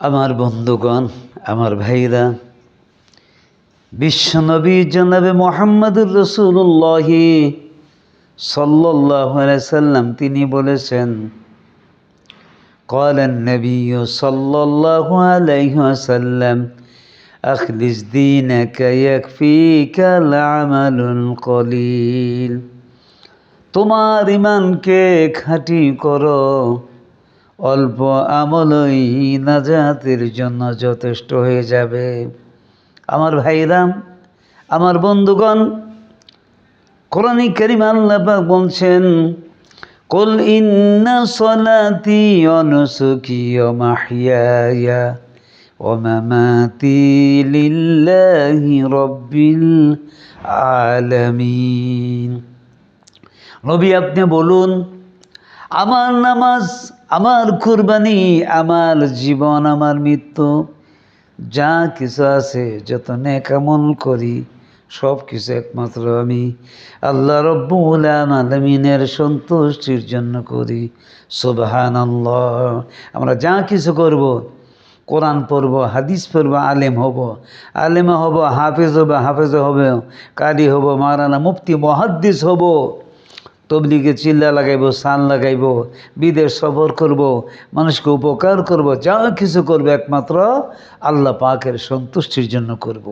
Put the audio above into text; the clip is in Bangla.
আমার বন্ধুগণ, আমার ভাইরা, বিশ্বনবী জনাবে মুহাম্মদুর রাসূলুল্লাহ সাল্লাল্লাহু আলাইহি সাল্লাম তিনি বলেছেন, قال النبي صلى الله عليه وسلم أخلص دينك يكفيك العمل القليل। তোমার ঈমানকে খাঁটি করো, অল্প আমলই নাজাতের জন্য যথেষ্ট হয়ে যাবে। আমার ভাইরা, আমার বন্ধুগণ, কোরআন কারীম আল্লাহ পাক বলছেন, কুল ইন্না সলাতি ওয়া নুসুকি ওয়া মাহইয়ায়া ওয়া মামাতি লিল্লাহি রাব্বিল আলামিন। নবী আপনি বলুন, আমার নামাজ, আমার কুরবানি, আমার জীবন, আমার মৃত্যু, যা কিছু আছে, যত নেক আমল করি, সব কিছু একমাত্র আমি আল্লাহ রব্বুল আলামিনের সন্তুষ্টির জন্য করি। সুবহানাল্লাহ। আমরা যা কিছু করব, কোরআন পড়ব, হাদিস পড়ব, আলেম হব, আলেমা হব, হাফেজ হব, হাফেজা হবে, কারি হব, মাওলানা মুফতি মুহাদ্দিস হব, তবলিগে চিল্লা লাগাইব, সান লাগাইব, বিদেশ সফর করব, মানুষকে উপকার করব, যা কিছু করব একমাত্র আল্লাহ পাকের সন্তুষ্টির জন্য করব।